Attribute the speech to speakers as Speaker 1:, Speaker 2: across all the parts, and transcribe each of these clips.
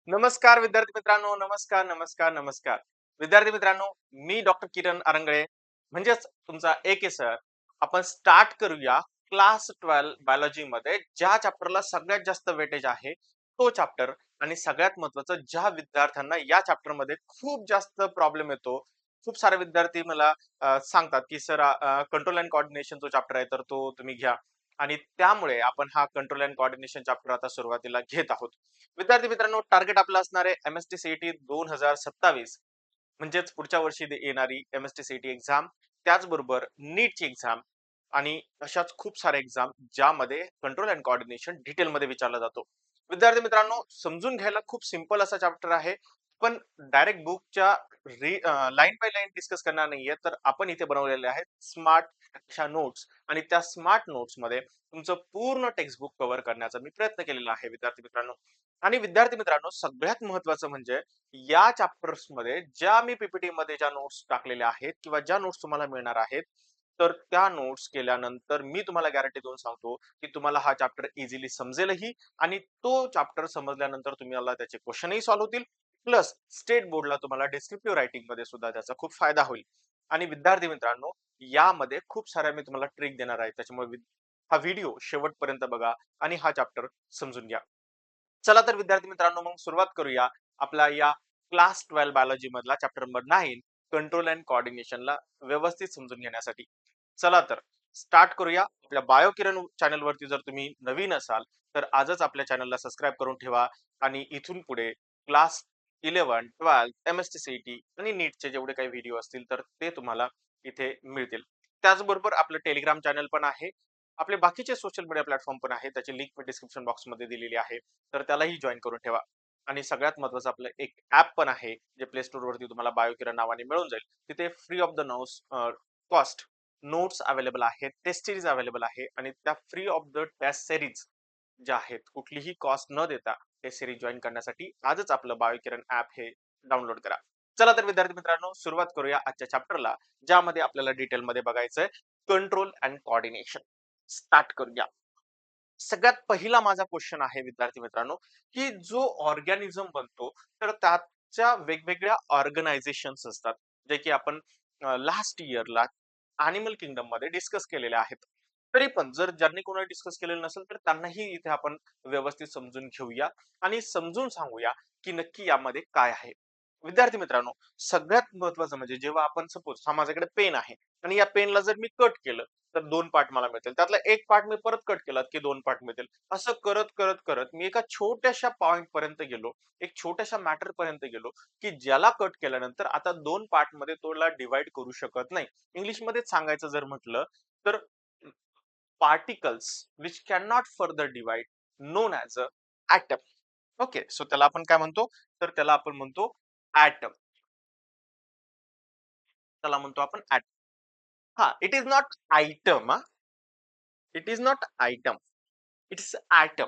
Speaker 1: नमस्कार विद्यार्थी मित्रांनो, नमस्कार, नमस्कार, नमस्कार. विद्यार्थी मित्रांनो, मी डॉक्टर किरण आरंगळे म्हणजेच तुमचा ए सर. आपण स्टार्ट करूया क्लास 12 बायोलॉजीमध्ये ज्या चॅप्टरला सगळ्यात जास्त वेटेज आहे, तो चॅप्टर आणि सगळ्यात महत्त्वाचं ज्या विद्यार्थ्यांना या चॅप्टरमध्ये खूप जास्त प्रॉब्लेम येतो. खूप सारे विद्यार्थी मला सांगतात, की सर कंट्रोल अँड कोऑर्डिनेशन जो चॅप्टर आहे, तर तो तुम्ही घ्या. आणि त्यामुळे आपण हा कंट्रोल अँड कोऑर्डिनेशन चॅप्टर आता सुरुवातीला घेत आहोत. विद्यार्थी मित्रांनो, टार्गेट आपलं असणार आहे एमएसटी सीईटी 2027 म्हणजेच पुढच्या वर्षी येणारी एमएसटी सीईटी एक्झाम, त्याचबरोबर नीटची एक्झाम आणि अशाच खूप साऱ्या एक्झाम ज्यामध्ये कंट्रोल अँड कोऑर्डिनेशन डिटेलमध्ये विचारला जातो. विद्यार्थी मित्रांनो, समजून घ्यायला खूप सिंपल असा चॅप्टर आहे. पण डायरेक्ट बुकच्या लाईन बाय लाईन डिस्कस करणार नाहीये, तर आपण इथे बनवलेले आहेत स्मार्ट अशा नोट्स आणि त्या स्मार्ट नोट्समध्ये तुमचं पूर्ण टेक्स्ट बुक कव्हर करण्याचा मी प्रयत्न केलेला आहे विद्यार्थी मित्रांनो. आणि विद्यार्थी मित्रांनो, सगळ्यात महत्त्वाचं म्हणजे या चॅप्टर्समध्ये ज्या मी पीपीटी मध्ये ज्या नोट्स टाकलेल्या आहेत किंवा ज्या नोट्स तुम्हाला मिळणार आहेत, तर त्या नोट्स केल्यानंतर मी तुम्हाला गॅरंटी देऊन सांगतो, की तुम्हाला हा चॅप्टर इझिली समजेलही आणि तो चॅप्टर समजल्यानंतर तुम्हाला त्याचे क्वेश्चनही सॉल्व्ह होतील. प्लस स्टेट बोर्डला तुम्हाला डिस्क्रिप्टिव्ह रायटिंग मध्ये सुद्धा त्याचा खूप फायदा होईल. आणि विद्यार्थी मित्रांनो, यामध्ये खूप साऱ्या मी तुम्हाला ट्रिक देणार आहे. त्याच्यामुळे हा व्हिडिओ शेवटपर्यंत बघा आणि हा चॅप्टर समजून घ्या. चला तर विद्यार्थी मित्रांनो, मग सुरुवात करूया आपल्या या क्लास 12 बायोलॉजी मधला चॅप्टर नंबर 9 कंट्रोल अँड कोऑर्डिनेशनला व्यवस्थित समजून घेण्यासाठी. चला तर स्टार्ट करूया. आपल्या बायोकिरण चॅनल वरती जर तुम्ही नवीन असाल, तर आजच आपल्या चॅनलला सबस्क्राईब करून ठेवा आणि इथून पुढे क्लास 11, 12, एमएसटी सीईटी आणि नीटचे जेवढे काही व्हिडिओ असतील, तर ते तुम्हाला इथे मिळतील. त्याचबरोबर आपलं टेलिग्राम चॅनल पण आहे. आपले बाकीचे सोशल मीडिया प्लॅटफॉर्म पण आहे. त्याची लिंक मी डिस्क्रिप्शन बॉक्समध्ये दिलेली आहे. तर त्यालाही जॉइन करून ठेवा. आणि सगळ्यात महत्त्वाचं आपलं एक ॲप पण आहे, जे प्ले स्टोअरवरती तुम्हाला बायोकिरण नावाने मिळून जाईल. तिथे free of the cost notes available आहेत, टेस्ट सीरीज अवेलेबल आहे आणि त्या free of the test series ज्या आहेत, कुठलीही कॉस्ट न देता टेस्ट सीरीज जॉइन करण्यासाठी आजच आपलं बायोकिरण ॲप हे डाउनलोड करा. चला तर विद्यार्थी मित्रांनो, सुरुवात करूया आजच्या चॅप्टरला, ज्यामध्ये आपल्याला डिटेलमध्ये बघायचंय कंट्रोल अँड कोऑर्डिनेशन. स्टार्ट करूया. सगळ्यात पहिला माझा क्वेश्चन आहे विद्यार्थी मित्रांनो, की जो ऑर्गॅनिझम बनतो, तर त्याच्या वेगवेगळ्या ऑर्गनायझेशन्स असतात, जे की आपण लास्ट इयरला ॲनिमल किंगडम मध्ये डिस्कस केलेले आहेत. तरी पण जर ज्यांनी कोणी डिस्कस केलेलं नसेल, तर त्यांनाही इथे आपण व्यवस्थित समजून घेऊया आणि समजून सांगूया, की नक्की यामध्ये काय आहे. विद्यार्थी मित्रांनो, सगळ्यात महत्त्वाचं म्हणजे जेव्हा आपण सपोज हा माझ्याकडे पेन आहे आणि या पेनला जर मी कट केलं, तर 2 पार्ट मला मिळतील. त्यातला एक पार्ट मी परत कट केला, की 2 पार्ट मिळतील. असं करत मी एका छोट्याशा पॉइंट पर्यंत गेलो, एक छोट्याशा मॅटर पर्यंत गेलो, की ज्याला कट केल्यानंतर आता 2 पार्टमध्ये तोला डिव्हाईड करू शकत नाही. इंग्लिशमध्येच सांगायचं जर म्हटलं, तर particles which can not further divide known as a atom. Okay. So त्याला आपण काय म्हणतो? तर त्याला आपण म्हणतो ॲटम. त्याला म्हणतो आपण ॲटम. हां, it is not item it is not item. It's atom.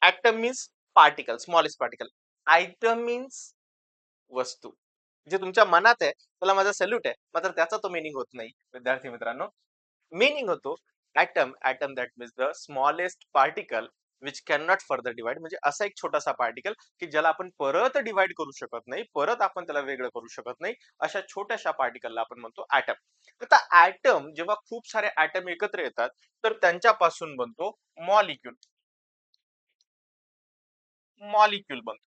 Speaker 1: Atom means particle, smallest particle. Item means वस्तू. जे तुमच्या मनात आहे, त्याला माझा सॅल्यूट आहे. मात्र त्याचा तो मीनिंग होत नाही, विद्यार्थी मित्रांनो. मीनिंग होतो atom. Atom that means the smallest particle which can not further divide. म्हणजे असा एक छोटासा पार्टिकल, की ज्याला आपण परत डिव्हाईड करू शकत नाही, परत आपण त्याला वेगळं करू शकत नाही. अशा छोट्याशा पार्टिकलला आपण म्हणतो ॲटम. आता ॲटम जेव्हा खूप सारे ॲटम एकत्र येतात, तर त्यांच्यापासून बनतो मॉलिक्यूल. मॉलिक्यूल बनतो.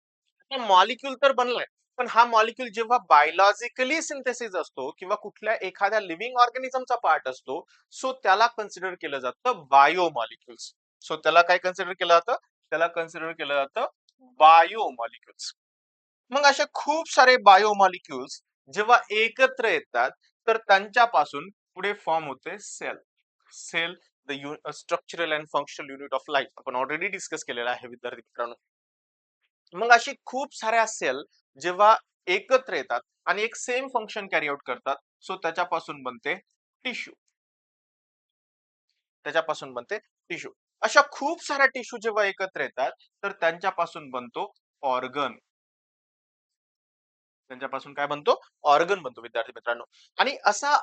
Speaker 1: आता मॉलिक्यूल तर बनलाय. पण हा मॉलिक्यूल जेव्हा बायोलॉजिकली सिंथेसिस असतो किंवा कुठल्या एखाद्या लिव्हिंग ऑर्गॅनिझमचा पार्ट असतो, सो त्याला कन्सिडर केलं जातं बायोमॉलिक्युल्स. सो त्याला काय कन्सिडर केलं जातं? त्याला कन्सिडर केलं जातं बायोमॉलिक्युल्स. मग असे खूप सारे बायोमॉलिक्युल्स जेव्हा एकत्र येतात, तर त्यांच्यापासून पुढे फॉर्म होते cell. Cell the structural and functional unit of life. आपण ऑलरेडी डिस्कस केलेला आहे विद्यार्थी मित्रांनो. मग अशी खूप साऱ्या सेल जेव्हा एकत्र येतात आणि एक सेम फंक्शन कॅरी आउट करतात, सो त्याच्यापासून बनते टिश्यू. त्याच्यापासून बनते टिश्यू. अशा खूप साऱ्या टिश्यू जेव्हा एकत्र येतात, तर त्यांच्यापासून बनतो ऑर्गन. त्यांच्यापासून काय बनतो? ऑर्गन बनतो विद्यार्थी मित्रांनो. आणि असा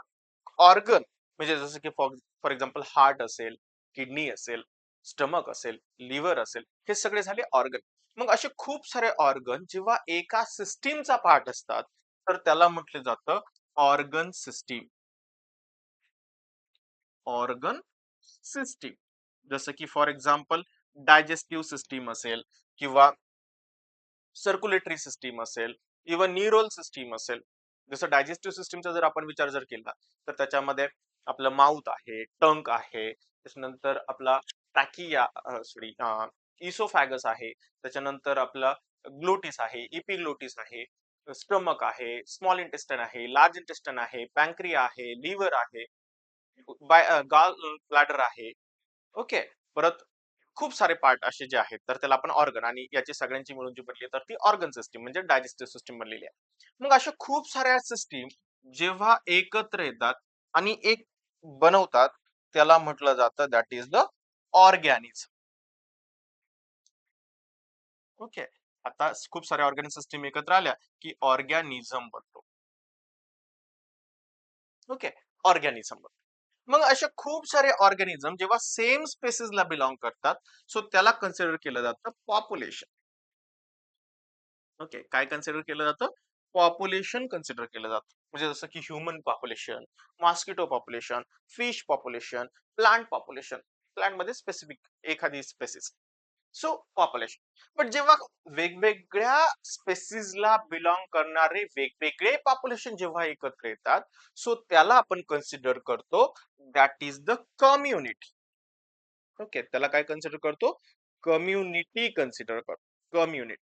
Speaker 1: ऑर्गन म्हणजे जसं की फॉर फॉर एक्झाम्पल हार्ट असेल, किडनी असेल, स्टमक असेल, लिव्हर असेल, हे सगळे झाले ऑर्गन. मग असे खूप सारे ऑर्गन जेव्हा एका सिस्टीमचा पार्ट असतात, तर त्याला म्हटलं जातं ऑर्गन सिस्टीम. Organ system. जसं की फॉर एक्झाम्पल डायजेस्टिव्ह सिस्टीम असेल किंवा सर्क्युलेटरी सिस्टीम असेल, इव्हन न्यूरल सिस्टीम असेल. जसं डायजेस्टिव्ह सिस्टीमचा जर आपण विचार जर केला, तर त्याच्यामध्ये आपलं माउथ आहे, टंग आहे, त्याच्यानंतर आपला ट्रॅकिया सॉरी इसोफॅगस आहे, त्याच्यानंतर आपला ग्लोटिस आहे, इपिग्लोटिस आहे, स्टमक आहे, स्मॉल इंटेस्टाइन आहे, लार्ज इंटेस्टाइन आहे, पॅनक्रिया आहे, लिव्हर आहे, गॉल ब्लॅडर आहे. ओके. परत खूप सारे पार्ट असे जे आहेत, तर त्याला आपण ऑर्गन आणि याची सगळ्यांची मिळून जी बनली आहे, तर ती ऑर्गन सिस्टीम म्हणजे डायजेस्टिव्ह सिस्टीम बनलेली आहे. मग अशा खूप साऱ्या सिस्टीम जेव्हा एकत्र येतात आणि एक बनवतात, त्याला म्हटलं जातं that is the organism. Okay. आता खूप साऱ्या ऑर्गॅनिक सिस्टीम एकत्र आल्या, की ऑर्गॅनिझम बनतो. ओके. ऑर्गॅनिझम बनतो. मग अशा खूप सारे ऑर्गॅनिझम जेव्हा सेम स्पेसिसला बिलॉंग करतात, सो त्याला कन्सिडर केलं जातं पॉप्युलेशन. ओके. काय कन्सिडर केलं जातं? पॉप्युलेशन कन्सिडर केलं जातं. म्हणजे जसं की human population, mosquito population, fish population, plant population. प्लांटमध्ये स्पेसिफिक एखादी स्पेसिस. So population. पण जेव्हा वेगवेगळ्या स्पेसिसला बिलॉंग करणारे वेगवेगळे पॉप्युलेशन जेव्हा एकत्र येतात, सो त्याला आपण कन्सिडर करतो that is the community. Okay. त्याला काय कन्सिडर करतो? कम्युनिटी कन्सिडर करतो. कम्युनिटी.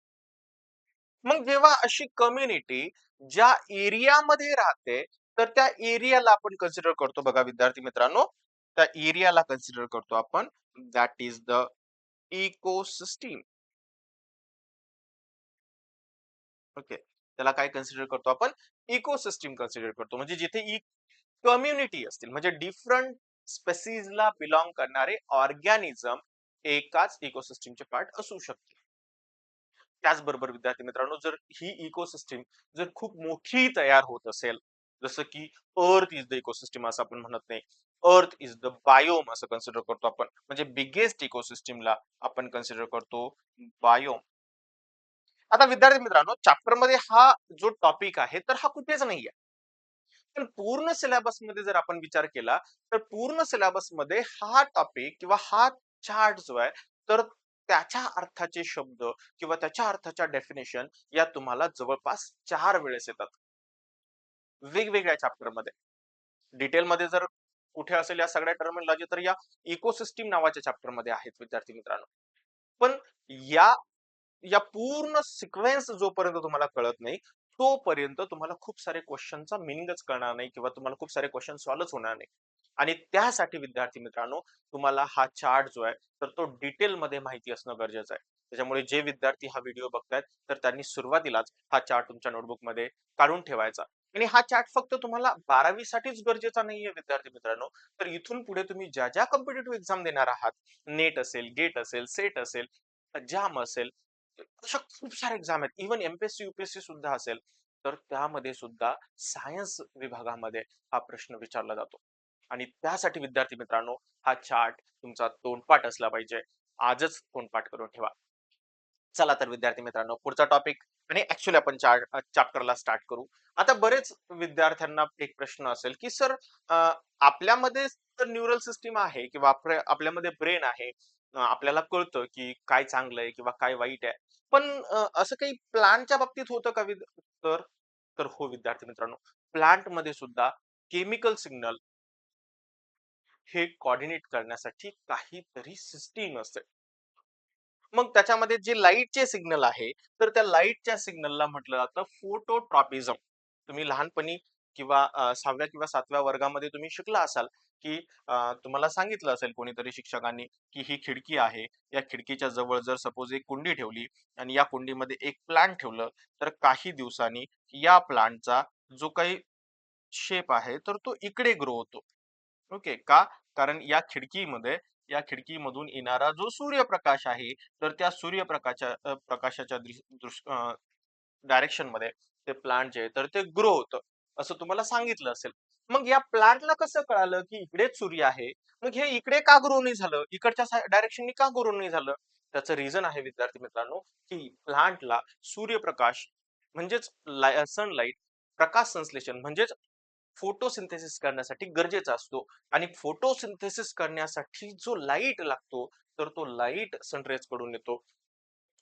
Speaker 1: मग जेव्हा अशी कम्युनिटी ज्या एरियामध्ये राहते, तर त्या एरियाला आपण कन्सिडर करतो बघा विद्यार्थी मित्रांनो, त्या एरियाला कन्सिडर करतो आपण that is the ecosystem. Okay. त्याला काय कन्सिडर करतो आपण? इकोसिस्टीम कन्सिडर करतो. म्हणजे जिथे कम्युनिटी असतील म्हणजे डिफरंट स्पेसीजला बिलॉंग करणारे ऑर्गॅनिझम एकाच इकोसिस्टीमचे पार्ट असू शकते. त्याचबरोबर विद्यार्थी मित्रांनो, जर ही इकोसिस्टीम जर खूप मोठी तयार होत असेल, जसं की अर्थ इज द इकोसिस्टीम असं आपण म्हणत नाही. अर्थ इज द बायोम असं कन्सिडर करतो आपण. म्हणजे बिगेस्ट इकोसिस्टीमला आपण कन्सिडर करतो बायोम. आता विद्यार्थी मित्रांनो, चॅप्टर मध्ये हा जो टॉपिक आहे, तर हा कुठेच नाहीये. पण पूर्ण सिलेबस मध्ये जर आपण विचार केला, तर पूर्ण सिलेबस मध्ये हा टॉपिक किंवा हा चार्ट जो आहे, तर त्याच्या अर्थाचे शब्द किंवा त्याच्या अर्थाच्या डेफिनेशन या तुम्हाला जवळपास 4 वेळेस येतात. वेगवेगळ्या चॅप्टर मध्ये. डिटेलमध्ये जर कुठे असेल या सगळ्या टर्मिनॉलॉजी तर या इकोसिस्टीम नावाच्या चॅप्टर मध्ये आहेत विद्यार्थी मित्रांनो. पण या या पूर्ण सिक्वेन्स जोपर्यंत तुम्हाला कळत नाही, तोपर्यंत तुम्हाला खूप सारे क्वेश्चनचा मिनिंगच कळणार नाही किंवा तुम्हाला खूप सारे क्वेश्चन सॉल्व्हच होणार नाही. आणि त्यासाठी विद्यार्थी मित्रांनो, तुम्हाला हा चार्ट जो आहे, तर तो डिटेलमध्ये माहिती असणं गरजेचं आहे. त्याच्यामुळे जे विद्यार्थी हा व्हिडिओ बघतायत, तर त्यांनी सुरुवातीलाच हा चार्ट तुमच्या नोटबुकमध्ये काढून ठेवायचा. आणि हा चार्ट फक्त तुम्हाला 12वी साठीच गरजेचा नाहीये विद्यार्थी मित्रांनो. तर इथून पुढे तुम्ही ज्या कॉम्पिटिटिव्ह एक्झाम देणार आहात, नेट असेल, गेट असेल, सेट असेल, जाम असेल, अशा खूप साऱ्या एक्झाम आहेत. इव्हन एमपीएससी, युपीएससी सुद्धा असेल, तर त्यामध्ये सुद्धा सायन्स विभागामध्ये हा प्रश्न विचारला जातो. आणि त्यासाठी विद्यार्थी मित्रांनो, हा चार्ट तुमचा तोंडपाठ असला पाहिजे. आजच तोंडपाठ करून ठेवा. चला तर विद्यार्थी मित्रांनो, पुढचा टॉपिक आणि ऍक्च्युअली आपण चॅप्टरला स्टार्ट करू. आता बरेच विद्यार्थ्यांना एक प्रश्न असेल, की सर आपल्यामध्ये तर न्यूरल सिस्टीम आहे किंवा आपल्यामध्ये ब्रेन आहे. आपल्याला कळतं की काय चांगलं आहे किंवा काय वाईट आहे. पण असं काही प्लांटच्या बाबतीत होतं का तर तर हो विद्यार्थी मित्रांनो, प्लांट मध्ये सुद्धा केमिकल सिग्नल हे कोऑर्डिनेट करण्यासाठी काहीतरी सिस्टीम असते. मग त्याच्यामध्ये जे लाईटचे सिग्नल आहे, तर त्या लाईटच्या सिग्नलला म्हटलं जातं फोटोट्रॉपिझम. तुम्ही लहानपणी किंवा 6व्या किंवा 7व्या वर्गामध्ये तुम्ही शिकला असाल, की तुम्हाला सांगितलं असेल कोणीतरी शिक्षकांनी, की ही खिडकी आहे. या खिडकीच्या जवळ जर सपोज एक कुंडी ठेवली आणि या कुंडीमध्ये एक प्लांट ठेवलं, तर काही दिवसांनी या प्लांटचा जो काही शेप आहे, तर तो इकडे ग्रो होतो. ओके. का? कारण या खिडकीमधून येणारा जो सूर्यप्रकाश आहे, तर त्या प्रकाशाच्या डायरेक्शन मध्ये ते प्लांट जे आहे, तर ते ग्रो होतं. असं तुम्हाला सांगितलं असेल. मग या प्लांटला कसं कळालं, की इकडेच सूर्य आहे. मग हे इकडे का ग्रो नाही झालं? इकडच्या डायरेक्शननी का ग्रो नाही झालं? त्याचं रिझन आहे विद्यार्थी मित्रांनो, की प्लांटला सूर्यप्रकाश म्हणजेच सनलाईट प्रकाश संश्लेषण म्हणजेच फोटोसिंथेसिस करण्यासाठी गरजेचा असतो आणि फोटोसिंथेसिस करण्यासाठी जो लाईट लागतो तर तो लाईट सनरेज कडून येतो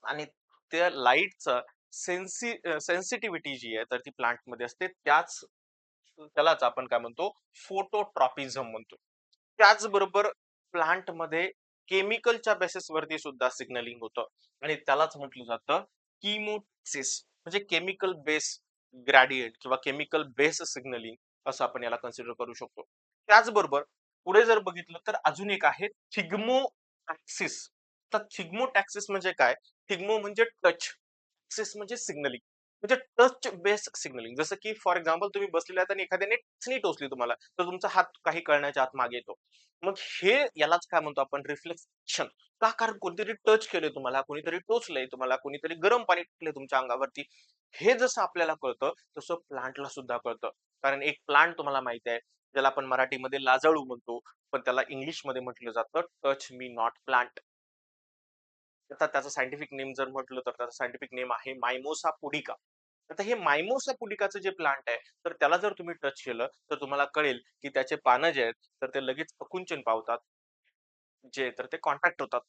Speaker 1: आणि त्या लाईटचा सेन्सिटिव्हिटी जी आहे तर ती प्लांट मध्ये असते त्यालाच आपण काय म्हणतो फोटोट्रॉपिझम म्हणतो. त्याचबरोबर प्लांट मध्ये केमिकलच्या बेसिस वरती सुद्धा सिग्नलिंग होतं आणि त्यालाच म्हटलं जातं किमोसिस म्हणजे केमिकल बेस ग्रॅडियंट किंवा केमिकल बेस सिग्नलिंग असं आपण याला कन्सिडर करू शकतो. त्याचबरोबर पुढे जर बघितलं तर अजून एक आहे थिग्मोटॅक्सिस. तर थिग्मोटॅक्सिस म्हणजे काय? थिग्मो म्हणजे टच, ऍक्सिस म्हणजे सिग्नलिंग म्हणजे टच बेस्ड सिग्नलिंग. जसं की फॉर एक्झाम्पल तुम्ही बसलेले आहात आणि एखाद्याने टचनी टोचली तुम्हाला तर तुमचा हात काही कळण्याच्या आत मागे येतो. मग हे यालाच काय म्हणतो आपण रिफ्लेक्शन. का? कारण कोणतरी टच केले तुम्हाला, कोणीतरी टोचलंय तुम्हाला, कोणीतरी गरम पाणी टाकले तुमच्या अंगावरती. हे जसं आपल्याला कळतं तसं प्लांटला सुद्धा कळतं. कारण एक प्लांट तुम्हाला माहिती आहे ज्याला आपण मराठीमध्ये लाजाळू म्हणतो पण त्याला इंग्लिश मध्ये म्हटलं जातं टच मी नॉट प्लांट. आता त्याचं सायंटिफिक नेम जर म्हटलं तर त्याचं सायंटिफिक नेम आहे मायमोसा पुडिका. आता हे मायमोसा पुडिकाचं जे प्लांट आहे तर त्याला जर तुम्ही टच केलं तर तुम्हाला कळेल की त्याचे पानं जे आहेत तर ते लगेच आकुंचन पावतात जे तर ते कॉन्टॅक्ट होतात.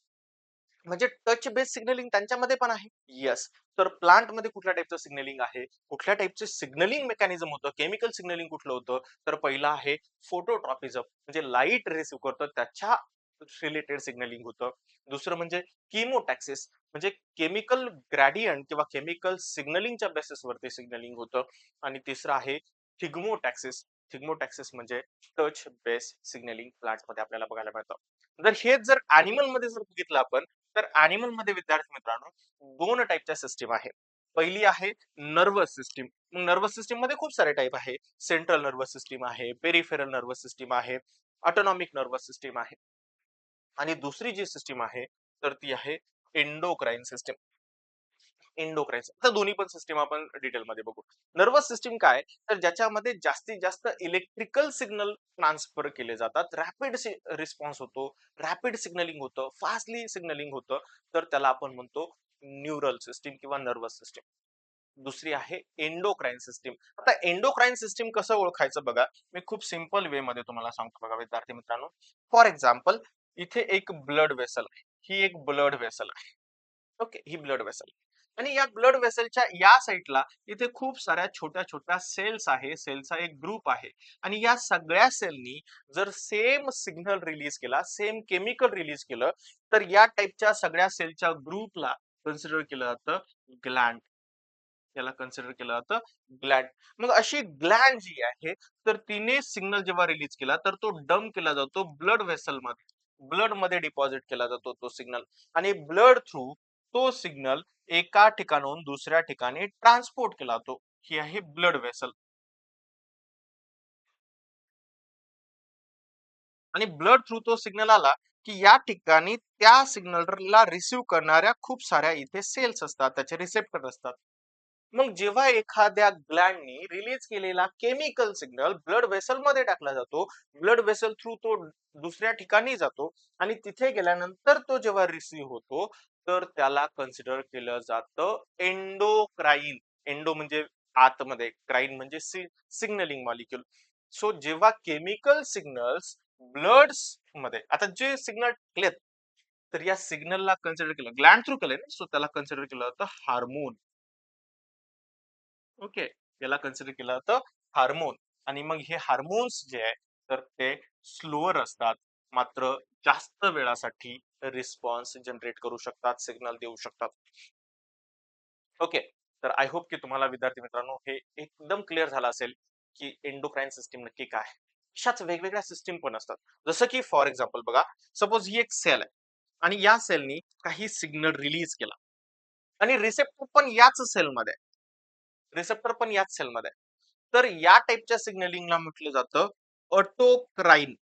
Speaker 1: म्हणजे टच बेस सिग्नलिंग त्यांच्यामध्ये पण आहे. येस. तर प्लांट मध्ये कुठल्या टाईपचं सिग्नलिंग आहे? कुठल्या टाईपचे सिग्नलिंग मेकॅनिझम होतं? केमिकल सिग्नलिंग कुठलं होतं? तर पहिलं आहे फोटोट्रॉपिझम म्हणजे लाईट रिसीव्ह करतं त्याच्या रिलेटेड सिग्नलिंग होतं. दुसरं म्हणजे किमोटॅक्सिस म्हणजे केमिकल ग्रॅडियंट किंवा केमिकल सिग्नलिंगच्या बेसिस वरती सिग्नलिंग होतं आणि तिसरं आहे थिग्मोटॅक्सिस. थिग्मोटॅक्सिस म्हणजे टच बेस सिग्नलिंग प्लांट मध्ये आपल्याला बघायला मिळतं. हेच जर अॅनिमल मध्ये जर बघितलं आपण तर अॅनिमल मध्ये विद्यार्थी मित्रांनो दोन टाईपच्या सिस्टीम आहे. पहिली आहे नर्वस सिस्टीम. मग नर्वस सिस्टीम मध्ये खूप सारे टाईप आहे. सेंट्रल नर्वस सिस्टीम आहे, पेरिफेरल नर्वस सिस्टीम आहे, ऑटोनॉमिक नर्वस सिस्टीम आहे आणि दुसरी जी सिस्टीम आहे तर ती आहे एंडोक्राइन सिस्टीम. एंडोक्राइन आता दोन्ही पण सिस्टीम आपण डिटेल मध्ये बघू. नर्वस सिस्टीम काय तर ज्याच्यामध्ये जास्तीत जास्त इलेक्ट्रिकल सिग्नल ट्रान्सफर केले जातात, रॅपिड रिस्पॉन्स होतो, रॅपिड सिग्नलिंग होतं, फास्टली सिग्नलिंग होतं तर त्याला आपण म्हणतो न्यूरल सिस्टीम किंवा नर्वस सिस्टीम. दुसरी आहे एंडोक्राइन सिस्टीम. आता एंडोक्राइन सिस्टीम कसं ओळखायचं बघा. मी खूप सिंपल वे मध्ये तुम्हाला सांगतो बघा विद्यार्थी मित्रांनो. फॉर एक्झाम्पल इथे एक ब्लड वेसल आहे. ही एक ब्लड वेसल आहे. ओके, ही ब्लड वेसल आणि या ब्लड वेसलच्या या साईडला इथे खूप साऱ्या छोट्या छोट्या सेल्स आहे. सेलचा एक ग्रुप आहे आणि या सगळ्या सेलनी जर सेम सिग्नल रिलीज केला, सेम केमिकल रिलीज केलं तर या टाईपच्या सगळ्या सेलच्या ग्रुपला कन्सिडर केलं जातं ग्लॅन्ड. याला कन्सिडर केलं जातं ग्लॅन्ड. मग अशी ग्लॅन्ड जी आहे तर तिने सिग्नल जेव्हा रिलीज केला तर तो डम्प केला जातो ब्लड वेसल मध्ये. ब्लड मध्ये डिपॉझिट केला जातो तो सिग्नल आणि ब्लड थ्रू तो सिग्नल एका ठिकाणाहून दुसऱ्या ठिकाणी ट्रान्सपोर्ट केला जातो. ही आहे ब्लड वेसल आणि ब्लड थ्रू तो सिग्नल आला की या ठिकाणी त्या सिग्नलला रिसीव्ह करणाऱ्या खूप साऱ्या इथे सेल्स असतात, त्याचे रिसेप्टर असतात. मग जेव्हा एखाद्या ग्लँडनी रिलीज केलेला केमिकल सिग्नल ब्लड वेसल मध्ये टाकला जातो, ब्लड वेसल थ्रू तो दुसऱ्या ठिकाणी जातो आणि तिथे गेल्यानंतर तो जेव्हा रिसीव्ह होतो तर त्याला कन्सिडर केलं जातं एंडोक्राईन. एंडो म्हणजे आतमध्ये, क्राईन म्हणजे सिग्नलिंग मॉलिक्युल. सो जेव्हा केमिकल सिग्नल्स ब्लड मध्ये आता जे सिग्नल टाकलेत तर या सिग्नलला कन्सिडर केलं ग्लँड थ्रू केलं सो त्याला कन्सिडर केलं जातं हार्मोन. ओके, याला कन्सिडर केलं जातं हार्मोन आणि मग हे हार्मोन्स जे आहे तर ते स्लोअर असतात मात्र जास्त वेळासाठी रिस्पॉन्स जनरेट करू शकतात, सिग्नल देऊ शकतात. ओके, तर आय होप की तुम्हाला विद्यार्थी मित्रांनो हे एकदम क्लिअर झालं असेल की एंडोक्राइन सिस्टीम नक्की काय आहे. अशाच वेगवेगळ्या सिस्टीम पण असतात. जसं की फॉर एक्झाम्पल बघा, सपोज ही एक सेल आहे आणि या सेलनी काही सिग्नल रिलीज केला आणि रिसेप्टर पण याच सेलमध्ये आहे. रिसेप्टर पण याच सेलमध्ये आहे. तर या टाईपच्या सिग्नलिंगला म्हटलं जातं ऑटोक्राईन.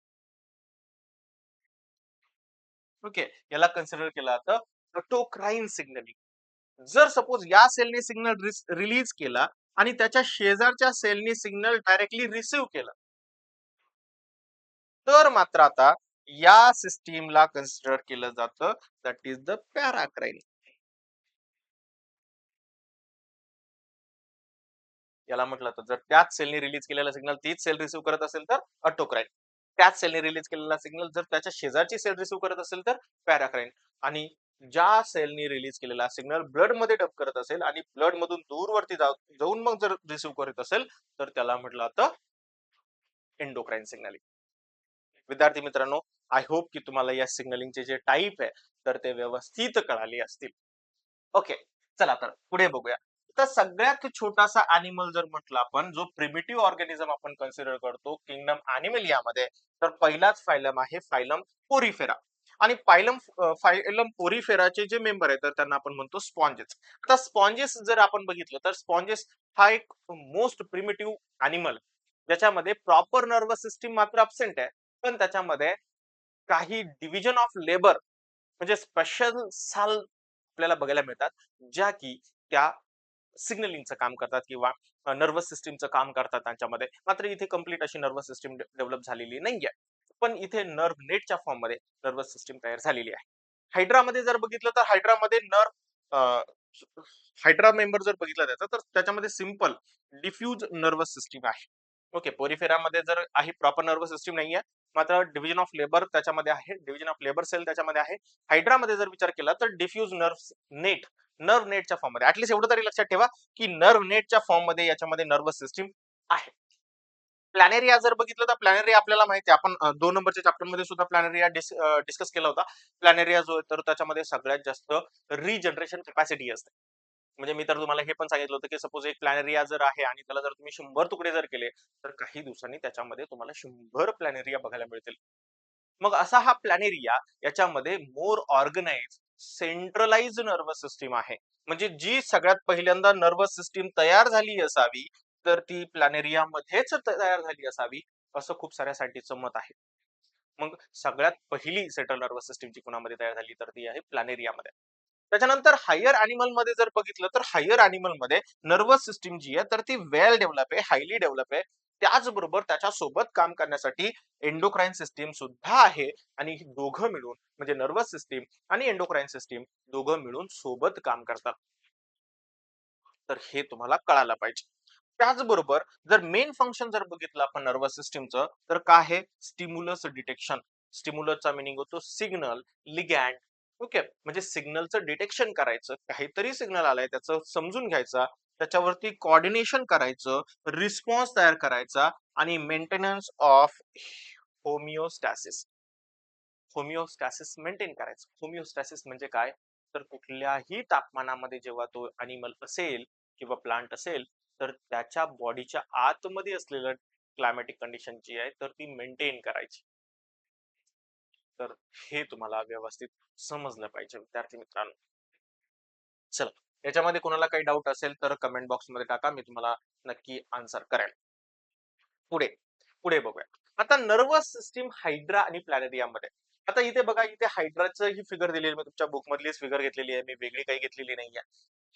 Speaker 1: ओके, याला कन्सिडर केलं जातं ऑटोक्राईन सिग्नलिंग. जर सपोज या सेलने सिग्नल रिलीज केला आणि त्याच्या शेजारच्या सेलने सिग्नल डायरेक्टली रिसीव्ह केला तर मात्र आता या सिस्टीमला कन्सिडर केलं जातं, दॅट इज द पॅराक्राइन. याला म्हटलं तर जर त्याच सेलने रिलीज केलेला सिग्नल तीच सेल रिसीव्ह करत असेल तर ऑटोक्राइन. त्याच सेलने रिलीज केलेला सिग्नल जर त्याच्या शेजारची सेल रिसीव्ह करत असेल तर पॅराक्राइन. आणि ज्या सेलने रिलीज केलेला सिग्नल ब्लड मध्ये डब करत असेल आणि ब्लड मधून दूरवरती जाऊन मग जर रिसीव्ह करत असेल तर त्याला म्हटलं जातं एंडोक्राइन सिग्नलिंग. विद्यार्थी मित्रांनो, आय होप की तुम्हाला या सिग्नलिंगचे जे टाईप आहे तर ते व्यवस्थित कळाले असतील. ओके, चला तर पुढे बघूया. तर सगळ्यात छोटासा अॅनिमल जर म्हटलं आपण, जो प्रिमिटिव्ह ऑर्गॅनिझम आपण कन्सिडर करतो किंगडम अॅनिमलियामध्ये, तर पहिलाच फायलम आहे फायलम पोरीफेरा. आणि फायलम पोरीफेराचे जे मेंबर आहेत तर त्यांना आपण म्हणतो स्पॉन्जेस. आता स्पॉन्जेस जर आपण बघितलं तर स्पॉन्जेस हा एक मोस्ट प्रिमिटिव्ह अॅनिमल, ज्याच्यामध्ये प्रॉपर नर्वस सिस्टीम मात्र अब्सेंट आहे, पण त्याच्यामध्ये काही डिव्हिजन ऑफ लेबर म्हणजे स्पेशल साल आपल्याला बघायला मिळतात, ज्या की त्या सिग्नलिंगचं काम करतात किंवा नर्वस सिस्टीमचं काम करतात त्यांच्यामध्ये. मात्र इथे कंप्लीट अशी नर्वस सिस्टीम डेव्हलप झालेली नाहीये. पण इथे नर्व्ह नेटच्या फॉर्म मध्ये नर्वस सिस्टीम तयार झालेली आहे. हायड्रामध्ये जर बघितलं तर हायड्रामध्ये हायड्रा मेंबर जर बघितला त्याचा तर त्याच्यामध्ये सिंपल डिफ्यूज नर्वस सिस्टीम आहे. ओके, पोरिफेरामध्ये जर आहे प्रॉपर नर्वस सिस्टीम नाहीये, मात्र डिव्हिजन ऑफ लेबर त्याच्यामध्ये आहे, डिव्हिजन ऑफ लेबर सेल त्याच्यामध्ये आहे. हायड्रामध्ये जर विचार केला तर डिफ्यूज नेट नर्व्ह नेटच्या फॉर्म मध्ये. ऍटलीस्ट एवढं तरी लक्षात ठेवा की नर्व्ह नेटच्या फॉर्म मध्ये याच्यामध्ये नर्वस सिस्टीम आहे. प्लॅनेरिया जर बघितलं तर प्लॅनेरिया आपल्याला माहिती आहे, आपण 2 नंबरच्या चॅप्टर मध्ये सुद्धा प्लॅनेरिया डिस्कस केला होता. प्लॅनेरिया जो आहे तर त्याच्यामध्ये सगळ्यात जास्त रिजनरेशन कॅपॅसिटी असते. म्हणजे मी तर तुम्हाला हे पण सांगितलं होतं की सपोज एक प्लॅनेरिया जर आहे आणि त्याला जर तुम्ही 100 तुकडे जर केले तर काही दिवसांनी त्याच्यामध्ये तुम्हाला 100 प्लॅनेरिया बघायला मिळतील. मग असा हा प्लॅनेरिया, याच्यामध्ये मोर ऑर्गनाइज सेंट्रलाइज नर्वस सिस्टीम आहे. म्हणजे जी सगळ्यात पहिल्यांदा नर्वस सिस्टीम तयार झाली असावी तर ती प्लॅनेरिया मध्येच तयार झाली असावी, असं खूप साऱ्या सायंटिस्टचं मत आहे. मग सगळ्यात पहिली सेंट्रल नर्वस सिस्टीम जी कोणामध्ये तयार झाली तर ती आहे प्लॅनेरियामध्ये. त्याच्यानंतर हायर अॅनिमल मध्ये जर बघितलं तर हायर अॅनिमल मध्ये नर्वस सिस्टीम जी आहे तर ती वेल डेव्हलप आहे, हायली डेव्हलप आहे. त्याचबरोबर त्याच्यासोबत काम करण्यासाठी एंडोक्राइन सिस्टीम सुद्धा आहे. आणि ही दोघं मिळून म्हणजे नर्वस सिस्टीम आणि एंडोक्राइन सिस्टीम दोघं मिळून सोबत काम करतात. तर हे तुम्हाला कळायला पाहिजे. त्याचबरोबर जर मेन फंक्शन जर बघितलं आपण नर्वस सिस्टीमचं तर काय आहे, स्टिम्युलस डिटेक्शन. स्टिम्युलसचा मिनिंग होतो सिग्नल, लिगॅन्ड. ओके, म्हणजे सिग्नलचं डिटेक्शन करायचं, काहीतरी सिग्नल आलाय त्याचं समजून घ्यायचा, त्याच्यावरती कोऑर्डिनेशन करायचं, रिस्पॉन्स तयार करायचा आणि maintenance of homeostasis. Homeostasis maintain करायचं. होमिओस्टॅसिस म्हणजे काय, तर कुठल्याही तापमानामध्ये जेव्हा तो अॅनिमल असेल किंवा प्लांट असेल तर त्याच्या बॉडीच्या आतमध्ये असलेलं क्लायमॅटिक कंडिशन जी आहे तर ती मेंटेन करायची. तर हे तुम्हाला व्यवस्थित समजलं पाहिजे विद्यार्थी मित्रांनो. चला, याच्यामध्ये कोणाला काही डाऊट असेल तर कमेंट बॉक्स मध्ये टाका, मी तुम्हाला नक्की आन्सर करेन. पुढे पुढे बघूया. आता नर्वस सिस्टीम हायड्रा आणि प्लॅनेरियामध्ये. आता इथे बघा, इथे हायड्राचं ही फिगर दिलेली, मी तुमच्या बुक मधलीच फिगर घेतलेली आहे, मी वेगळी काही घेतलेली नाहीये.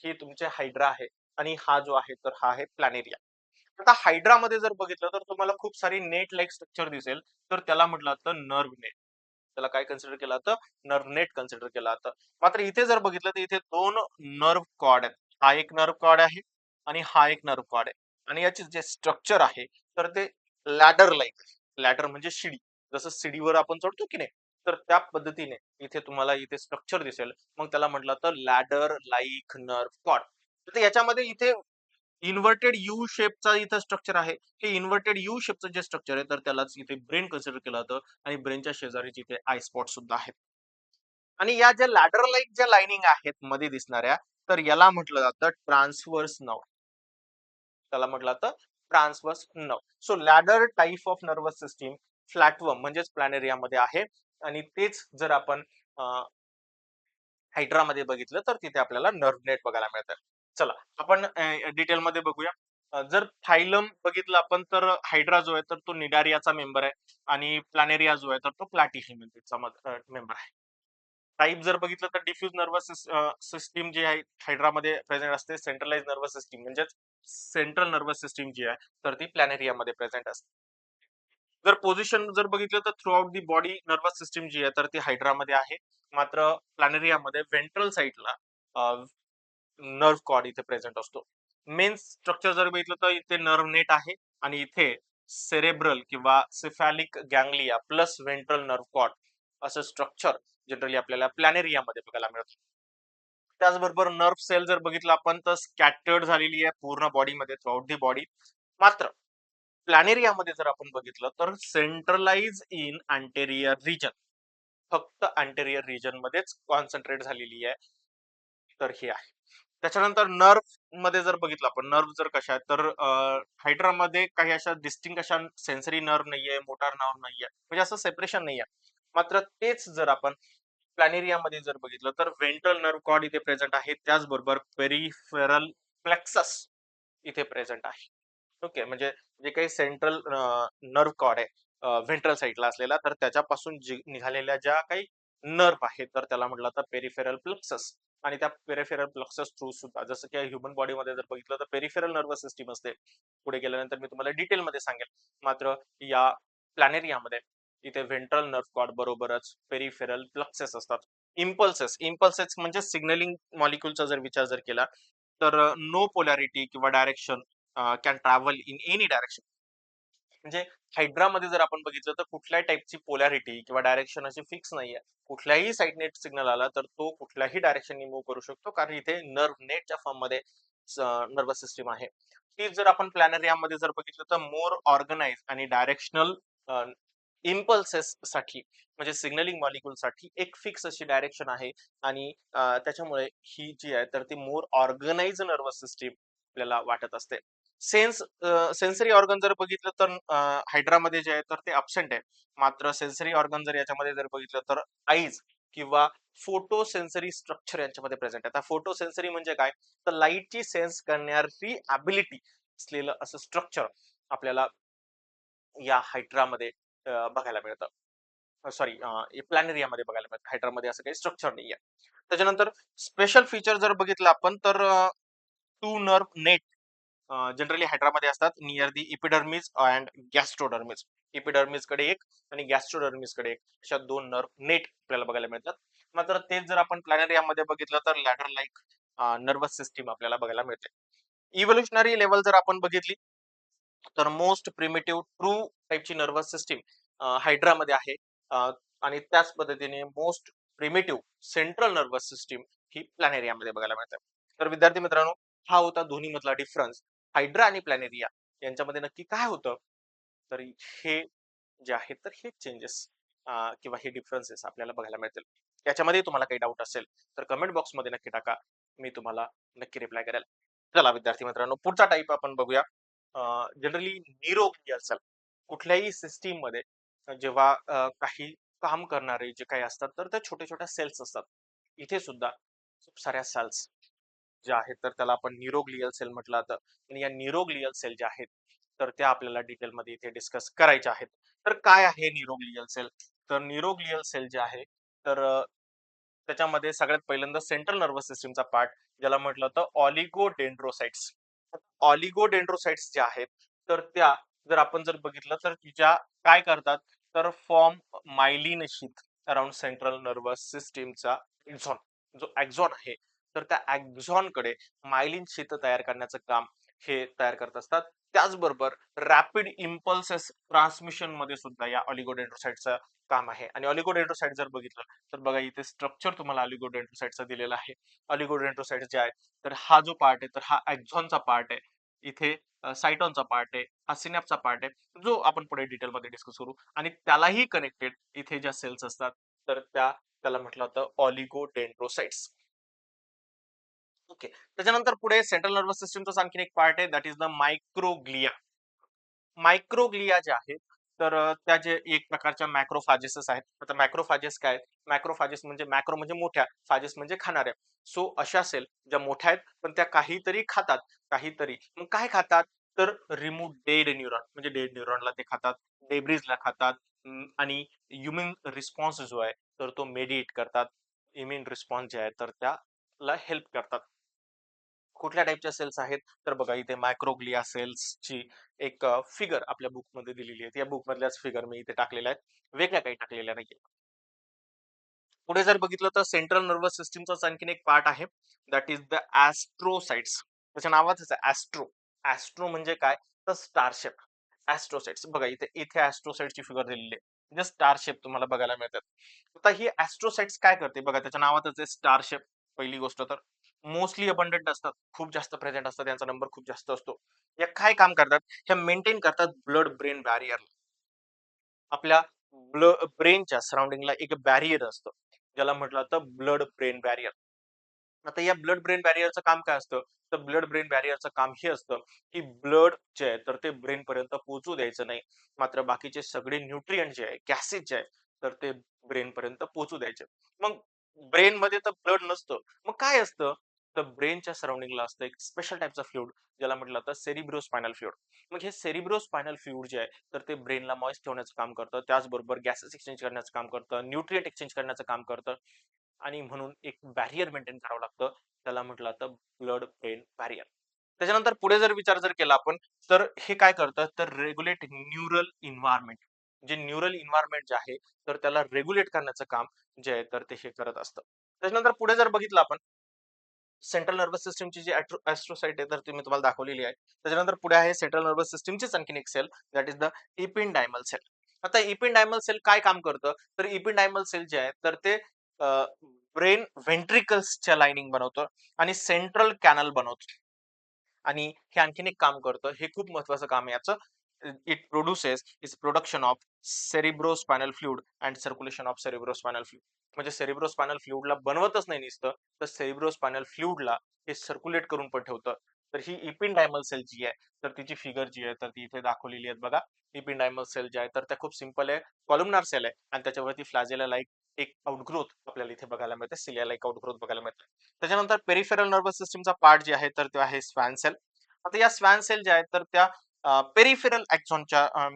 Speaker 1: ही तुमचे हायड्रा आहे आणि हा जो आहे तर हा आहे प्लॅनेरिया. आता हायड्रा मध्ये जर बघितलं तर तुम्हाला खूप सारी नेट लाईक स्ट्रक्चर दिसेल, तर त्याला म्हटलं जातं नर्व नेट. त्याला काय कन्सिडर केलं जातं, नर्व नेट कन्सिडर केलं जातं. मात्र इथे जर बघितलं तर इथे 2 नर्व कॉर्ड आहेत. हा एक नर्व कॉर्ड आहे आणि हा एक नर्व कॉर्ड आहे. आणि याचे जे स्ट्रक्चर आहे तर ते लॅडर लाईक. लॅडर म्हणजे शिडी, जसं शिडीवर आपण चढतो की नाही, तर त्या पद्धतीने इथे तुम्हाला इथे स्ट्रक्चर दिसेल. मग त्याला म्हटलं तर लॅडर लाईक नर्व कॉर्ड. तर याच्यामध्ये इथे इन्व्हर्टेड यू शेपचा इथं स्ट्रक्चर आहे. हे इन्व्हर्टेड यू शेपचं जे स्ट्रक्चर आहे तर त्यालाच इथे ब्रेन कन्सिडर केलं जातं. आणि ब्रेनच्या शेजारीच इथे आय स्पॉट सुद्धा आहेत. आणि या ज्या लॅडर लाईक ज्या लाईनिंग आहेत मध्ये दिसणाऱ्या, तर याला म्हटलं जातं ट्रान्सवर्स नर्व. त्याला म्हटलं जातं transverse nerve. So ladder type of nervous system flatworm म्हणजेच प्लॅनेरियामध्ये आहे. आणि तेच जर आपण हायड्रामध्ये बघितलं तर तिथे आपल्याला नर्व्ह नेट बघायला मिळतात. चला, आपण डिटेल मध्ये बघूया. जर फायलम बघितलं आपण तर हायड्रा जो आहे तर तो निडारियाचा मेंबर आहे आणि प्लॅनेरिया जो आहे तर तो प्लॅटिहेल्मिंथेसचा मेंबर आहे. टाईप जर बघितलं तर डिफ्यूज नर्वस सिस्टीम जी आहे हायड्रामध्ये प्रेझेंट असते. सेंट्रलाइज नर्वस सिस्टीम म्हणजेच सेंट्रल नर्वस सिस्टीम जी आहे तर ती प्लॅनेरियामध्ये प्रेझेंट असते. जर पोझिशन जर बघितलं तर throughout the body nervous system जी आहे तर ती हायड्रामध्ये आहे. मात्र प्लॅनेरियामध्ये व्हेंट्रल साइडला नर्व्ह कॉर्ड इथे प्रेझेंट असतो. मेन स्ट्रक्चर जर बघितलं तर इथे नर्व्ह नेट आहे आणि इथे सेरेब्रल किंवा cephalic ganglia plus ventral nerve cord असं स्ट्रक्चर जनरली आपल्याला प्लॅनेरियामध्ये बघायला मिळतं. त्याचबरोबर नर्व्ह सेल जर बघितलं आपण तर स्कॅटर्ड झालेली आहे पूर्ण बॉडीमध्ये थ्रू आउट दी बॉडी. मात्र प्लॅनेरियामध्ये जर आपण बघितलं तर सेंट्रलाइज इन अँटेरियर रिजन, फक्त अँटेरियर रिजन मध्येच कॉन्सन्ट्रेट झालेली आहे. तर हे आहे. त्याच्यानंतर नर्व्ह मध्ये जर बघितलं आपण नर्व्ह जर कशा आहेत तर हायड्रामध्ये काही अशा डिस्टिंक्ट अशा सेन्सरी नर्व्ह नाहीये, मोटार नर्व्ह नाहीये, म्हणजे असं सेपरेशन नाहीये. मात्र तेच जर आपण प्लॅनेरियामध्ये जर बघितलं तर व्हेंट्रल नर्व्ह कॉर्ड इथे प्रेझेंट आहे. त्याचबरोबर पेरिफेरल प्लेक्सस इथे प्रेझेंट आहे. ओके, म्हणजे जे काही सेंट्रल नर्व्ह कॉर्ड आहे व्हेंट्रल साइडला असलेला, तर त्याच्यापासून निघालेल्या ज्या काही नर्व्ह आहेत तर त्याला म्हटलं तर पेरिफेरल प्लेक्सस. आणि त्या पेरिफेरल प्लेक्सस थ्रू सुद्धा जसं की ह्युमन बॉडीमध्ये जर बघितलं तर पेरिफेरल नर्वस सिस्टीम असते. पुढे गेल्यानंतर मी तुम्हाला डिटेलमध्ये सांगेल. मात्र या प्लॅनेरियामध्ये इथे व्हेंट्रल नर्व्ह कॉर्ड बरोबरच पेरिफेरल प्लेक्सस असतात. इम्पल्सेस म्हणजे सिग्नलिंग मॉलिक्युलचा जर विचार जर केला तर नो पोलॅरिटी किंवा direction can travel in any direction. म्हणजे हायड्रामध्ये जर आपण बघितलं तर कुठल्याही टाईपची पोलॅरिटी किंवा डायरेक्शन अशी फिक्स नाहीये. कुठल्याही साइडने सिग्नल आला तर तो कुठल्याही डायरेक्शननी मूव्ह करू शकतो, कारण इथे नर्व्ह नेटच्या फॉर्म मध्ये नर्वस सिस्टीम आहे. ती जर आपण प्लॅनेरियामध्ये जर बघितलं तर मोर ऑर्गनाइज आणि डायरेक्शनल इम्पल्सेस साठी म्हणजे सिग्नलिंग मॉलिक्युल साठी एक फिक्स अशी डायरेक्शन आहे. आणि त्याच्यामुळे ही जी आहे तर ती मोर ऑर्गनाइज नर्वस सिस्टीम आपल्याला वाटत असते. सेन्सरी ऑर्गन जर बघितलं तर हायड्रामध्ये जे आहे तर ते अब्सेंट आहे. मात्र सेन्सरी ऑर्गन जर याच्यामध्ये जर बघितलं तर आईज किंवा फोटो सेन्सरी स्ट्रक्चर यांच्यामध्ये प्रेझेंट आहे. आता फोटो सेन्सरी म्हणजे काय, तर लाईटची सेन्स करणारी ॲबिलिटी असलेलं असं स्ट्रक्चर आपल्याला या हायड्रामध्ये बघायला मिळतं. सॉरी, प्लॅनेरियामध्ये बघायला मिळतं. हायड्रामध्ये असं काही स्ट्रक्चर नाहीये. त्याच्यानंतर स्पेशल फीचर जर बघितलं आपण तर टू नर्व्ह नेट जनरली हायड्रामध्ये असतात near the epidermis and gastrodermis. Epidermis कडे एक आणि गॅस्ट्रोडर्मिस कडे एक, अशा दोन नर्व्ह नेट आपल्याला बघायला मिळतात. मात्र तेच जर आपण प्लॅनेरियामध्ये बघितलं तर लॅडर लाईक नर्वस सिस्टीम आपल्याला बघायला मिळते. इव्होल्युशनरी लेवल जर आपण बघितली तर मोस्ट प्रिमिटिव्ह ट्रू टाईपची नर्वस सिस्टीम हायड्रामध्ये आहे. आणि त्याच पद्धतीने most primitive central nervous system ही प्लॅनेरियामध्ये बघायला मिळते. तर विद्यार्थी मित्रांनो, हा होता दोन्ही मधला डिफरन्स. हायड्रा आणि प्लॅनेरिया यांच्यामध्ये नक्की काय होतं, तर हे जे आहेत तर हे चेंजेस किंवा हे डिफरन्सेस आपल्याला बघायला मिळतील. याच्यामध्ये तुम्हाला काही डाऊट असेल तर कमेंट बॉक्समध्ये नक्की टाका. मी तुम्हाला नक्की रिप्लाय करेल. चला विद्यार्थी मित्रांनो, पुढचा टाईप आपण बघूया. जनरली निरोगी असेल कुठल्याही सिस्टीम मध्ये जेव्हा काही काम करणारे जे काही असतात तर त्या छोट्या छोट्या सेल्स असतात. इथे सुद्धा खूप साऱ्या सेल्स ज्या आहेत तर त्याला आपण न्यूरोग्लियल सेल म्हटलं जातं. आणि या न्यूरोग्लियल सेल ज्या आहेत तर त्या आपल्याला डिटेलमध्ये इथे डिस्कस करायच्या आहेत. तर काय आहे न्यूरोग्लियल सेल, तर न्यूरोग्लियल सेल जे आहे तर त्याच्यामध्ये सगळ्यात पहिल्यांदा सेंट्रल नर्वस सिस्टीमचा पार्ट ज्याला म्हटलं होतं ऑलिगोडेंड्रोसाइट्स. ऑलिगोडेंड्रोसाइट्स ज्या आहेत तर त्या जर आपण जर बघितलं तर ज्या काय करतात तर form myelin sheath around central nervous सिस्टीमचा एक्झॉन, जो एक्झॉन आहे तर त्या एक्झॉन कडे मायलिन शीथ तयार करण्याचं काम हे तयार करत असतात. त्याचबरोबर रॅपिड इम्पल्सेस ट्रान्समिशन मध्ये सुद्धा या ऑलिगोडेंड्रोसाइटचं काम आहे. आणि ऑलिगोडेंड्रोसाइट जर बघितलं तर बघा इथे स्ट्रक्चर तुम्हाला ऑलिगोडेंड्रोसाइटचा दिलेला आहे. ऑलिगोडेंड्रोसाइट जे आहे तर हा जो पार्ट आहे तर हा एक्झॉनचा पार्ट आहे. इथे सायटॉनचा पार्ट आहे, हा सिनॅप्सचा पार्ट आहे, जो आपण पुढे डिटेलमध्ये डिस्कस करू. आणि त्यालाही कनेक्टेड इथे ज्या सेल्स असतात तर त्याला म्हटलं जातं ऑलिगोडेंड्रोसाइट्स. ओके, त्याच्यानंतर पुढे सेंट्रल नर्वस सिस्टमचा आणखी एक पार्ट आहे, that is the microglia. Microglia जे आहेत तर त्या जे एक प्रकारच्या मॅक्रोफाजेसेस आहेत. आता मॅक्रोफाजेस काय, मॅक्रोफाजेस म्हणजे मॅक्रो म्हणजे मोठ्या, फाजेस म्हणजे खाणाऱ्या. सो अशा सेल ज्या मोठ्या आहेत पण त्या काहीतरी खातात. काहीतरी मग काय खातात, तर रिमूव्ह डेड न्यूरॉन, म्हणजे डेड न्यूरॉनला ते खातात, डेब्रिजला खातात. आणि इम्युन रिस्पॉन्स जो आहे तर तो मेडिएट करतात. इम्युन रिस्पॉन्स जे आहे तर त्याला हेल्प करतात. कुठल्या टाइपच्या सेल्स आहेत? तर बघा इथे मायक्रोग्लिया सेल्सची एक फिगर आपल्या बुकमध्ये दिलेली आहे. या बुकमधल्याच फिगर मी इथे टाकलेल्या आहेत. वेगळ्या काही टाकलेल्या नाहीये. पुढे जर बघितलं तर सेंट्रल नर्व्हस सिस्टमचाच आणखीन एक पार्ट आहे. That is the astrocytes. त्याच्या नावातच आहे ॲस्ट्रो. ॲस्ट्रो म्हणजे काय? तर स्टार शेप. ॲस्ट्रोसाइट्स बघा इथे इथे ॲस्ट्रोसाइट्सची फिगर दिलेली आहे. म्हणजे स्टार शेप तुम्हाला बघायला मिळतात. आता ही ॲस्ट्रोसाइट्स काय करते? बघा त्याच्या नावातच आहे स्टार शेप. पहिली गोष्ट तर मोस्टली अबंडंट असतात. खूप जास्त प्रेझेंट असतात. त्यांचा नंबर खूप जास्त असतो. या काय काम करतात? ह्या मेंटेन करतात ब्लड ब्रेन बॅरियर. आपल्या ब्रेनच्या सराउंडिंगला एक बॅरियर असतं. ज्याला म्हटलं जातं ब्लड ब्रेन बॅरियर. आता या ब्लड ब्रेन बॅरियरचं काम काय असतं? तर ब्लड ब्रेन बॅरियरचं काम हे असतं, की ब्लड जे आहे तर ते ब्रेन पर्यंत पोहोचू द्यायचं नाही. मात्र बाकीचे सगळे न्यूट्रिएंट जे आहे, गॅसेस जे आहे, तर ते ब्रेन पर्यंत पोहोचू द्यायचे. मग ब्रेनमध्ये तर ब्लड नसतं. मग काय असतं? तर ब्रेनच्या सराउंडिंगला असतं एक स्पेशल टाइपचं फ्लुइड ज्याला म्हटलं जातं सेरिब्रोस्पायनल फ्लुइड. मग हे सेरिब्रोस्पायनल फ्लुइड जे आहे, तर ते ब्रेनला मॉइस्ट ठेवण्याचं काम करतं. त्याचबरोबर गॅसेस एक्सचेंज करण्याचं काम करतं, न्यूट्रिएंट एक्सचेंज करण्याचं काम करतं. आणि म्हणून एक बॅरियर मेंटेन करावं लागतं. त्याला म्हटलं जातं ब्लड ब्रेन बॅरियर. त्याच्यानंतर पुढे जर विचार जर केला आपण, तर हे काय करतं, तर रेग्युलेट न्यूरल एन्व्हायर्नमेंट. जे न्यूरल एन्व्हायर्नमेंट जे आहे, तर त्याला रेग्युलेट करण्याचं काम जे आहे, तर ते हे करत असतं. त्याच्यानंतर पुढे जर बघितलं आपण, सेंट्रल नर्व्हस सिस्टमची जी ॲस्ट्रोसाइट आहे, तर ती मी तुम्हाला दाखवलेली आहे. त्याच्यानंतर पुढे आहे सेंट्रल नर्व्हस सिस्टमचीच आणखीन एक cell, that is the ependymal cell. आता इपिंडायमल सेल काय काम करतं? तर इपिंडायमल सेल जे आहे, तर ते ब्रेन व्हेंट्रिकल्सच्या लाइनिंग बनवतं आणि सेंट्रल कॅनल बनवतं. आणि हे आणखीन एक काम करतं. हे खूप महत्वाचं काम आहे याचं. It produces its production of cerebrospinal fluid and circulation of cerebrospinal fluid. म्हणजे सेरिब्रोस्पायनल फ्लुइडला बनवतच नाही नुसतं, तर सेरिब्रोस्पायनल फ्लुइडला हे सर्क्युलेट करून पण ठेवतं. तर ही इपिंडायमल सेल जी आहे, तर तिची फिगर जी आहे, तर ती इथे दाखवलेली आहे बघा. इपिंडायमल सेल जी आहे, तर त्या खूप सिंपल आहे. कॉलमनार सेल आहे आणि त्याच्यावरती फ्लॅजेला लाइक एक आउटग्रोथ आपल्याला इथे बघायला मिळते. सिलिया लाइक आउटग्रोथ बघायला मिळते. त्याच्यानंतर पेरिफेरल नर्व्हस सिस्टमचा पार्ट जे आहे तर तो आहे स्वान सेल. आता या स्वान सेल ज्या आहेत तर त्या पेरिफेरल एक्सॉनच्या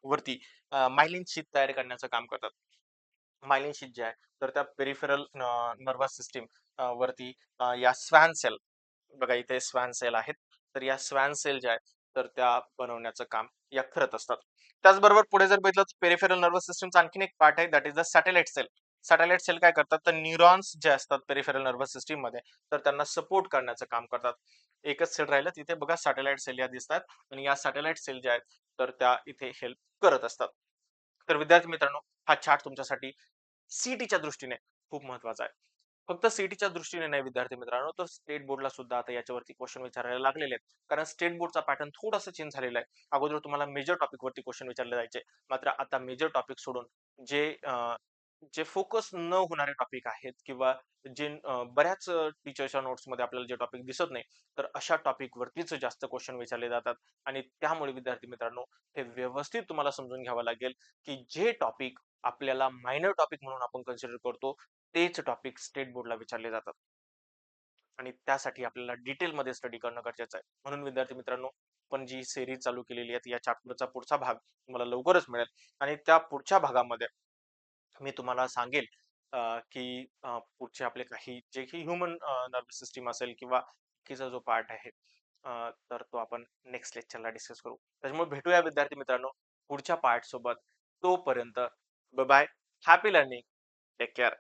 Speaker 1: वरती मायलिन शीथ तयार करण्याचं काम करतात. मायलिन शीथ जे आहे तर त्या पेरिफेरल नर्व्हस सिस्टम वरती या स्वान सेल बघा इथे स्वान सेल आहेत. तर या स्वान सेल ज्या आहेत तर त्या बनवण्याचं काम या करत असतात. त्याचबरोबर पुढे जर बघितलं तर पेरिफेरल नर्व्हस सिस्टमचा आणखीन एक पार्ट आहे that is the satellite cell. Satellite cell काय करतात तर न्यूरॉन्स जे असतात पेरिफेरल नर्व्हस सिस्टम मध्ये तर त्यांना सपोर्ट करण्याचं काम करतात. एकच सेल राहिलं तिथे बघा सॅटेलाइट सेल या दिसतात आणि या सॅटेलाइट सेल ज्या आहेत तर त्या इथे हेल्प करत असतात. तर विद्यार्थी मित्रांनो हा चार्ट तुमच्यासाठी सीईटीच्या दृष्टीने खूप महत्वाचा आहे. फक्त सीईटीच्या दृष्टीने नाही विद्यार्थी मित्रांनो, तर स्टेट बोर्डला सुद्धा आता याच्यावरती क्वेश्चन विचारायला लागलेले आहेत. कारण स्टेट बोर्डचा पॅटर्न थोडासा चेंज झालेला आहे. अगोदर तुम्हाला मेजर टॉपिक वरती क्वेश्चन विचारले जायचे. मात्र आता मेजर टॉपिक सोडून जे जे फोकस न होणारे टॉपिक आहेत किंवा जे बऱ्याच टीचरच्या नोट्समध्ये आपल्याला जे टॉपिक दिसत नाही, तर अशा टॉपिक वरतीच जास्त क्वेश्चन विचारले जातात आणि त्यामुळे विद्यार्थी मित्रांनो, हे व्यवस्थित तुम्हाला समजून घ्यावं लागेल, की जे टॉपिक आपल्याला मायनर टॉपिक म्हणून आपण कन्सिडर करतो, तेच टॉपिक स्टेट बोर्डला विचारले जातात. आणि त्यासाठी आपल्याला डिटेलमध्ये स्टडी करणं गरजेचं आहे. म्हणून विद्यार्थी मित्रांनो, आपण जी सीरीज चालू केलेली आहे, या चॅप्टरचा पुढचा भाग तुम्हाला लवकरच मिळेल आणि त्या पुढच्या भागामध्ये मी तुम्हाला सांगेल की पुढचे आपले काही जे काही ह्युमन नर्व्हस सिस्टम असेल किंवा बाकीचा जो पार्ट आहे तर तो आपण नेक्स्ट लेक्चरला डिस्कस करू. त्याच्यामुळे भेटूया विद्यार्थी मित्रांनो पुढच्या पार्ट सोबत. तोपर्यंत bye bye. Happy learning. Take care.